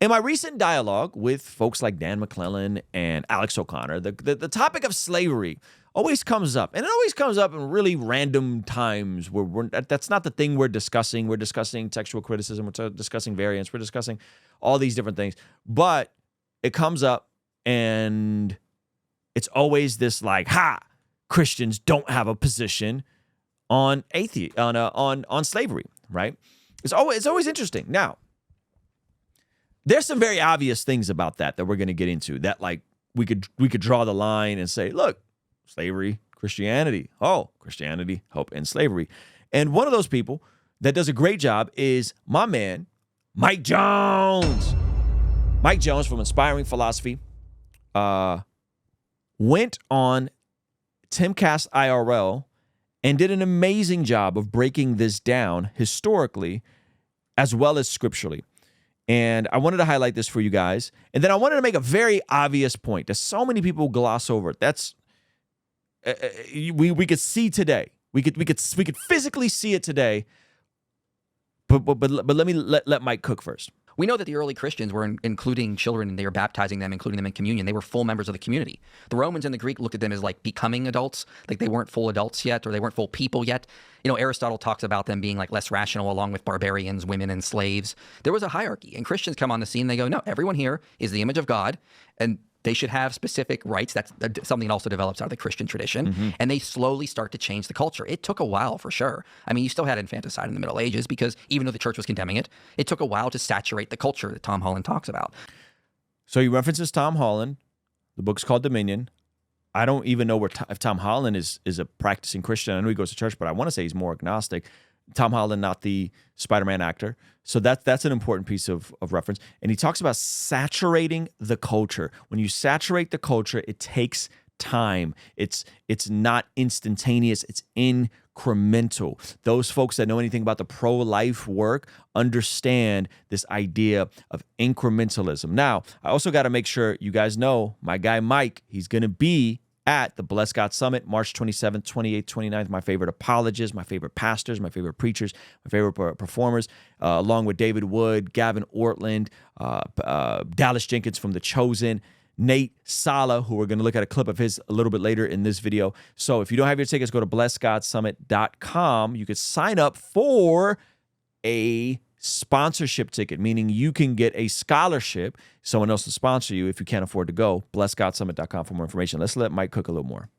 In my recent dialogue with folks like Dan McClellan and Alex O'Connor, the topic of slavery always comes up. And it always comes up in really random times where that's not the thing we're discussing. We're discussing textual criticism. We're discussing variants. We're discussing all these different things. But it comes up and it's always this like, Christians don't have a position on slavery, right? It's always interesting. Now, there's some very obvious things about that we're going to get into that, like, we could draw the line and say, look, slavery, Christianity. Oh, Christianity, hope, and slavery. And one of those people that does a great job is my man, Mike Jones. Mike Jones from Inspiring Philosophy went on Timcast IRL and did an amazing job of breaking this down historically as well as scripturally. And I wanted to highlight this for you guys. And then I wanted to make a very obvious point that so many people gloss over. That's we could see today. We could physically see it today. But let Mike cook first. We know that the early Christians were including children, and they were baptizing them, including them in communion. They were full members of the community. The Romans and the Greek looked at them as like becoming adults, like they weren't full adults yet, or they weren't full people yet. You know, Aristotle talks about them being like less rational, along with barbarians, women, and slaves. There was a hierarchy, and Christians come on the scene. They go, no, everyone here is the image of God, and they should have specific rights. That's something that also develops out of the Christian tradition. And they slowly start to change the culture. It took a while, for sure. I mean, you still had infanticide in the Middle Ages because even though the church was condemning it, it took a while to saturate the culture that Tom Holland talks about. So he references Tom Holland. The book's called Dominion. I don't even know if Tom Holland is a practicing Christian. I know he goes to church, but I want to say he's more agnostic. Tom Holland, not the Spider-Man actor. So that's an important piece of reference. And he talks about saturating the culture. When you saturate the culture, it takes time. It's not instantaneous. It's incremental. Those folks that know anything about the pro-life work understand this idea of incrementalism. Now, I also got to make sure you guys know my guy Mike, he's going to be at the Bless God Summit, March 27th, 28th, 29th. My favorite apologists, my favorite pastors, my favorite preachers, my favorite performers, along with David Wood, Gavin Ortland, Dallas Jenkins from The Chosen, Nate Sala, who we're going to look at a clip of his a little bit later in this video. So if you don't have your tickets, go to blessgodsummit.com. You could sign up for a sponsorship ticket, meaning you can get a scholarship. Someone else will sponsor you if you can't afford to go. blessgodsummit.com for more information. Let's let Mike cook a little more.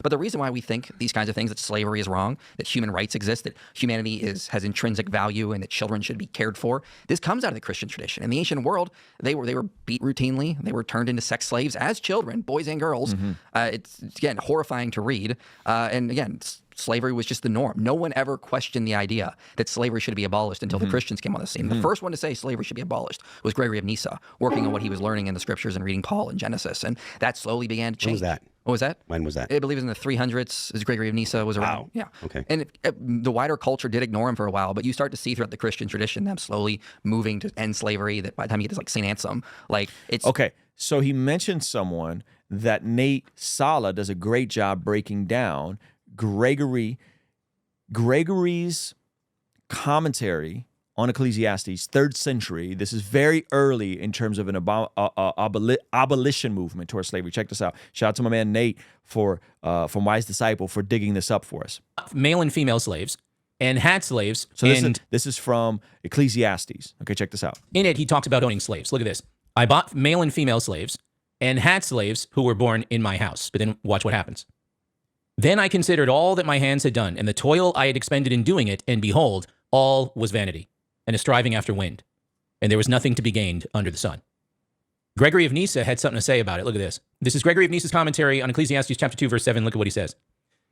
But the reason why we think these kinds of things, that slavery is wrong, that human rights exist, that humanity has intrinsic value, and that children should be cared for, this comes out of the Christian tradition. In the ancient world, they were beat routinely. They were turned into sex slaves as children, boys and girls. It's, again, horrifying to read. And again, slavery was just the norm. No one ever questioned the idea that slavery should be abolished until the Christians came on the scene. The first one to say slavery should be abolished was Gregory of Nyssa, working on what he was learning in the scriptures and reading Paul and Genesis. And that slowly began to change. When was that? What was that? When was that? I believe it was in the 300s, as Gregory of Nyssa was around. Wow. Yeah. Okay. And the wider culture did ignore him for a while, but you start to see throughout the Christian tradition them slowly moving to end slavery, that by the time you get to like St. Anselm, like it's... Okay, so he mentioned someone that Nate Sala does a great job breaking down. Gregory's commentary on Ecclesiastes, 3rd century. This is very early in terms of an abolition movement towards slavery. Check this out. Shout out to my man Nate from Wise Disciple for digging this up for us. Male and female slaves and had slaves. So this is from Ecclesiastes. Okay, check this out. In it, he talks about owning slaves. Look at this. I bought male and female slaves and had slaves who were born in my house. But then watch what happens. Then I considered all that my hands had done and the toil I had expended in doing it, and behold, all was vanity and a striving after wind, and there was nothing to be gained under the sun. Gregory of Nyssa had something to say about it. Look at this. This is Gregory of Nyssa's commentary on Ecclesiastes chapter 2, verse 7. Look at what he says.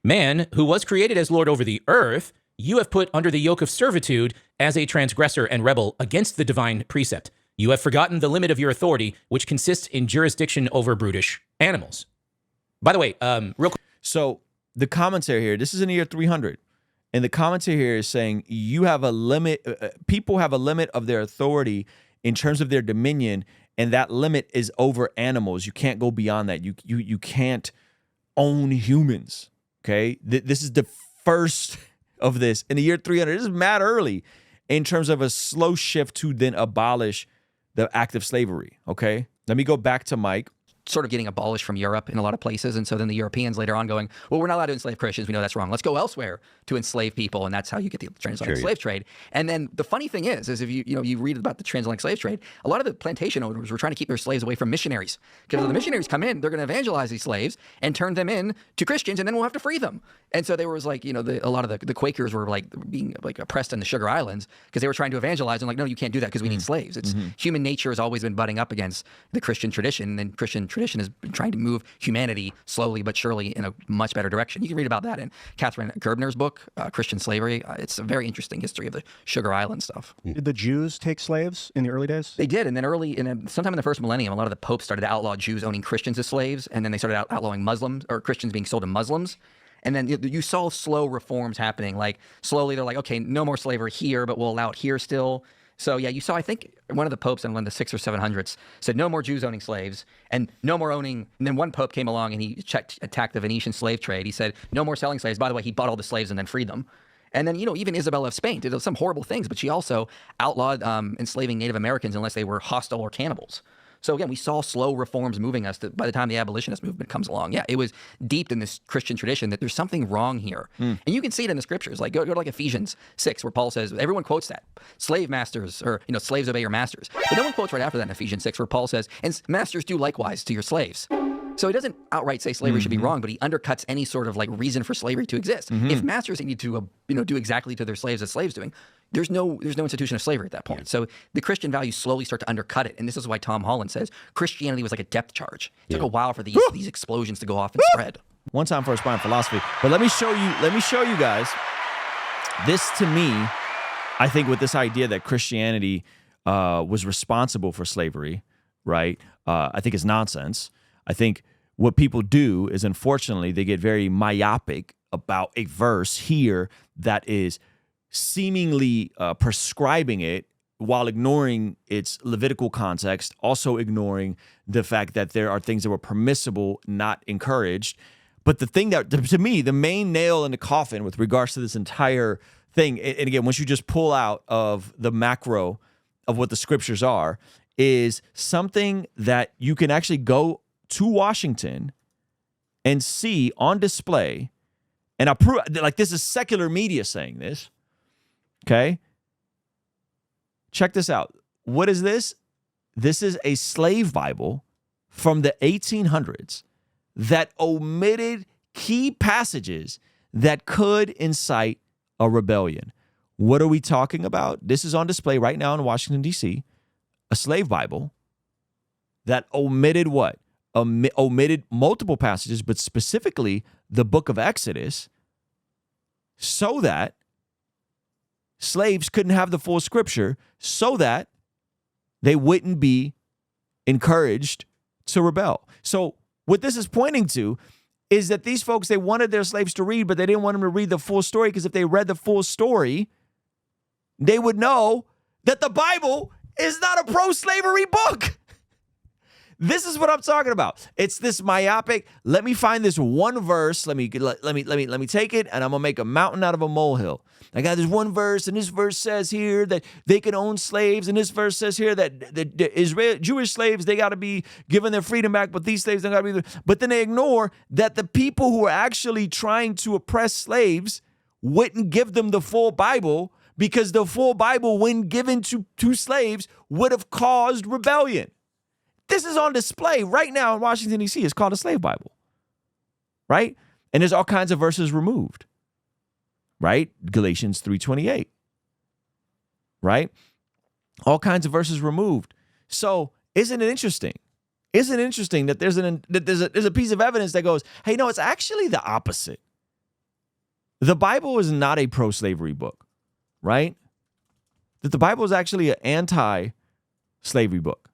Man, who was created as Lord over the earth, you have put under the yoke of servitude as a transgressor and rebel against the divine precept. You have forgotten the limit of your authority, which consists in jurisdiction over brutish animals. By the way, real quick. So the commentary here, this is in the year 300. And the commentary here is saying you have a limit, people have a limit of their authority in terms of their dominion, and that limit is over animals. You can't go beyond that. You can't own humans, okay? This is the first of this in the year 300. This is mad early in terms of a slow shift to then abolish the act of slavery. Okay, let me go back to Mike. Sort of getting abolished from Europe in a lot of places. And so then the Europeans later on going, well, we're not allowed to enslave Christians. We know that's wrong. Let's go elsewhere to enslave people. And that's how you get the transatlantic slave trade. And then the funny thing is if you read about the transatlantic slave trade, a lot of the plantation owners were trying to keep their slaves away from missionaries. Because when the missionaries come in, they're going to evangelize these slaves and turn them in to Christians, and then we'll have to free them. And so there was like, a lot of the Quakers were like being like oppressed in the Sugar Islands because they were trying to evangelize and like, no, you can't do that because we need slaves. It's human nature has always been butting up against the Christian tradition, and Christian tradition has been trying to move humanity slowly but surely in a much better direction. You can read about that in Catherine Gerbner's book, Christian Slavery. It's a very interesting history of the Sugar Island stuff. Did the Jews take slaves in the early days? They did, and then sometime in the first millennium, a lot of the popes started to outlaw Jews owning Christians as slaves, and then they started outlawing Muslims or Christians being sold to Muslims. And then you saw slow reforms happening. Like slowly, they're like, okay, no more slavery here, but we'll allow it here still. So yeah, you saw, I think one of the popes in one of the 600s or 700s said no more Jews owning slaves and no more owning. And then one pope came along and he attacked the Venetian slave trade. He said no more selling slaves. By the way, he bought all the slaves and then freed them. And then, even Isabella of Spain did some horrible things, but she also outlawed enslaving Native Americans unless they were hostile or cannibals. So again, we saw slow reforms moving us by the time the abolitionist movement comes along. Yeah, it was deep in this Christian tradition that there's something wrong here. And you can see it in the scriptures. Like go to like Ephesians 6, where Paul says, everyone quotes that. Slave masters, or slaves obey your masters. But no one quotes right after that in Ephesians 6, where Paul says, and masters do likewise to your slaves. So he doesn't outright say slavery should be wrong, but he undercuts any sort of like reason for slavery to exist. If masters need to do exactly to their slaves as slaves doing, there's no institution of slavery at that point. So the Christian values slowly start to undercut it, and this is why Tom Holland says Christianity was like a depth charge. It took a while for these explosions to go off and spread. One time for Aspiring Philosophy, but let me show you guys. This to me, I think, with this idea that Christianity was responsible for slavery, right? I think is nonsense. I think what people do is, unfortunately, they get very myopic about a verse here that is seemingly prescribing it while ignoring its Levitical context, also ignoring the fact that there are things that were permissible, not encouraged. But the thing that, to me, the main nail in the coffin with regards to this entire thing, and again, once you just pull out of the macro of what the scriptures are, is something that you can actually go to Washington and see on display, and I prove, like, this is secular media saying this. Okay, check this out. What is this? This is a slave Bible from the 1800s that omitted key passages that could incite a rebellion. What are we talking about? This is on display right now in Washington, D.C., a slave Bible that omitted what? Omitted multiple passages, but specifically the book of Exodus, so that slaves couldn't have the full scripture, so that they wouldn't be encouraged to rebel. So what this is pointing to is that these folks, they wanted their slaves to read, but they didn't want them to read the full story, because if they read the full story, they would know that the Bible is not a pro-slavery book. This is what I'm talking about. It's this myopic, let me find this one verse, let me take it, and I'm gonna make a mountain out of a molehill. I got this one verse, and this verse says here that they can own slaves, and this verse says here that the Jewish slaves, they gotta be given their freedom back, but these slaves, they gotta be. But then they ignore that the people who are actually trying to oppress slaves wouldn't give them the full Bible, because the full Bible, when given to slaves, would have caused rebellion. This is on display right now in Washington, D.C. It's called a slave Bible, right? And there's all kinds of verses removed, right? Galatians 3:28, right? All kinds of verses removed. So isn't it interesting? Isn't it interesting that there's a piece of evidence that goes, hey, no, it's actually the opposite. The Bible is not a pro-slavery book, right? That the Bible is actually an anti-slavery book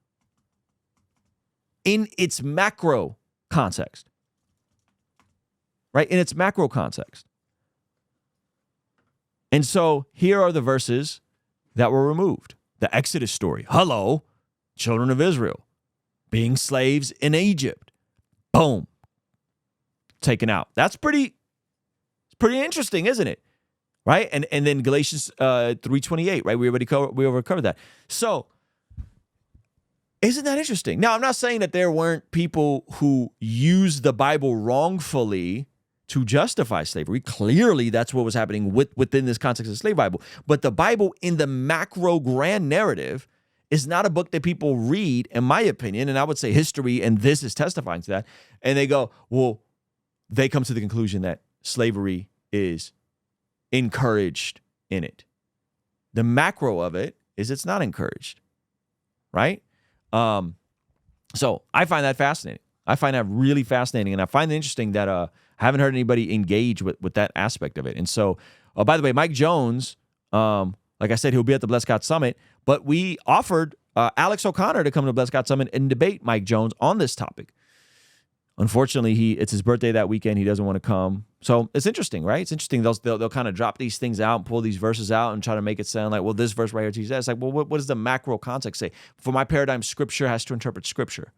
in its macro context, right? In its macro context. And so here are the verses that were removed. The Exodus story. Hello, children of Israel, being slaves in Egypt. Boom. Taken out. That's pretty interesting, isn't it? Right? And then Galatians 3:28, right? We already covered that. So Isn't that interesting? Now, I'm not saying that there weren't people who used the Bible wrongfully to justify slavery. Clearly, that's what was happening within this context of the slave Bible. But the Bible in the macro grand narrative is not a book that people read, in my opinion, and I would say history, and this is testifying to that, and they go, well, they come to the conclusion that slavery is encouraged in it. The macro of it is it's not encouraged, right? So I find that fascinating. I find that really fascinating, and I find it interesting that I haven't heard anybody engage with that aspect of it. And so, by the way, Mike Jones, like I said, he'll be at the Blessed God Summit, but we offered Alex O'Connor to come to the Blessed God Summit and debate Mike Jones on this topic. Unfortunately, it's his birthday that weekend. He doesn't want to come. So it's interesting, right? It's interesting. They'll kind of drop these things out and pull these verses out and try to make it sound like, well, this verse right here teaches that. It's like, well, what does the macro context say? For my paradigm, Scripture has to interpret Scripture.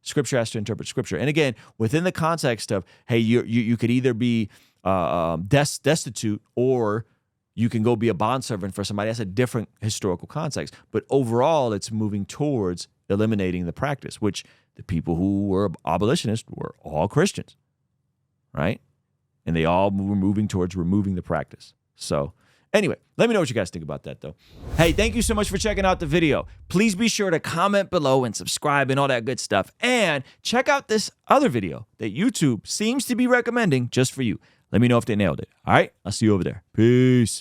Scripture has to interpret Scripture. And again, within the context of, hey, you could either be destitute or you can go be a bondservant for somebody. That's a different historical context. But overall, it's moving towards eliminating the practice, which the people who were abolitionists were all Christians, right? And they all were moving towards removing the practice. So anyway, let me know what you guys think about that, though. Hey, thank you so much for checking out the video. Please be sure to comment below and subscribe and all that good stuff. And check out this other video that YouTube seems to be recommending just for you. Let me know if they nailed it. All right? I'll see you over there. Peace.